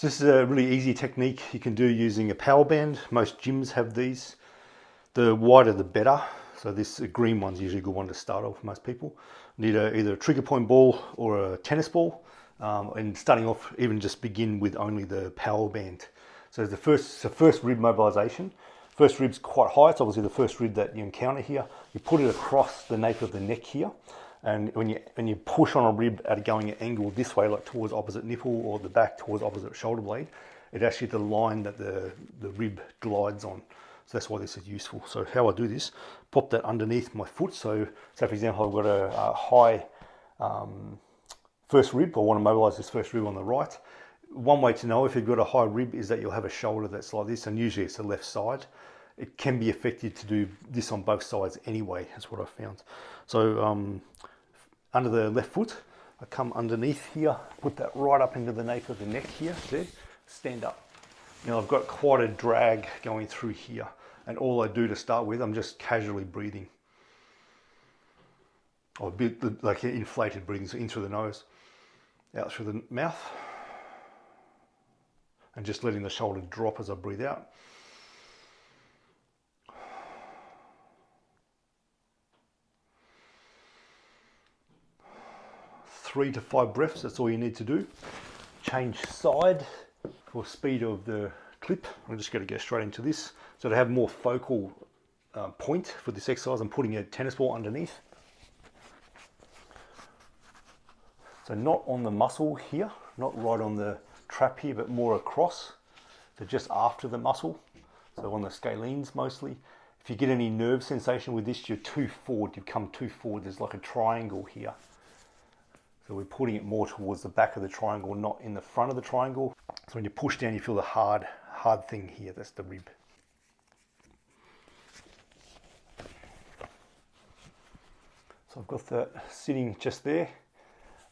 So this is a really easy technique you can do using a power band. Most gyms have these. The wider the better. So this green one's usually a good one to start off for most people. Need either a trigger point ball or a tennis ball. And starting off, even just begin with only the power band. So the first rib mobilisation. First rib's quite high. It's obviously the first rib that you encounter here. You put it across the nape of the neck here. And when you push on a rib at a going angle this way, like towards opposite nipple or the back towards opposite shoulder blade, it's actually the line that the rib glides on. So that's why this is useful. So how I do this, pop that underneath my foot. So for example, I've got a high first rib. I want to mobilise this first rib on the right. One way to know if you've got a high rib is that you'll have a shoulder that's like this, and usually it's the left side. It can be effective to do this on both sides anyway, that's what I've found. So under the left foot, I come underneath here, put that right up into the nape of the neck here, there, stand up. Now I've got quite a drag going through here, and all I do to start with, I'm just casually breathing. Or a bit like inflated breathing, so in through the nose, out through the mouth, and just letting the shoulder drop as I breathe out. Three to 5 breaths, that's all you need to do. Change side for speed of the clip. I'm just going to go straight into this. So to have more focal point for this exercise, I'm putting a tennis ball underneath. So not on the muscle here, not right on the trap here, but more across. So just after the muscle. So on the scalenes mostly. If you get any nerve sensation with this, you're too forward, you've come too forward. There's like a triangle here. So we're putting it more towards the back of the triangle, not in the front of the triangle. So when you push down, you feel the hard thing here. That's the rib. So I've got that sitting just there.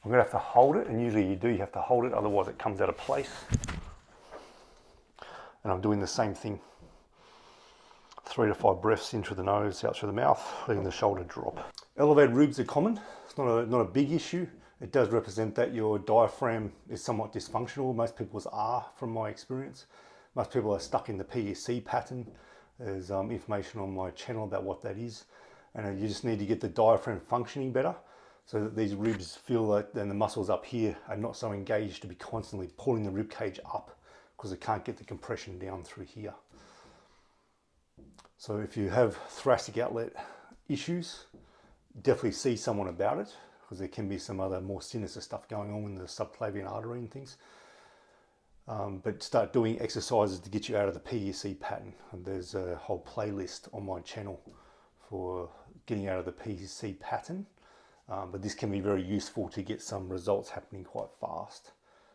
I'm going to have to hold it, and usually you have to hold it, otherwise it comes out of place. And I'm doing the same thing. 3 to 5 breaths in through the nose, out through the mouth, letting the shoulder drop. Elevated ribs are common. It's not a big issue. It does represent that your diaphragm is somewhat dysfunctional. Most people's are, from my experience. Most people are stuck in the PEC pattern. There's information on my channel about what that is. And you just need to get the diaphragm functioning better so that these ribs feel like then the muscles up here are not so engaged to be constantly pulling the rib cage up because it can't get the compression down through here. So if you have thoracic outlet issues, definitely see someone about it, because there can be some other more sinister stuff going on in the subclavian artery and things. But start doing exercises to get you out of the PEC pattern. And there's a whole playlist on my channel for getting out of the PEC pattern. But this can be very useful to get some results happening quite fast.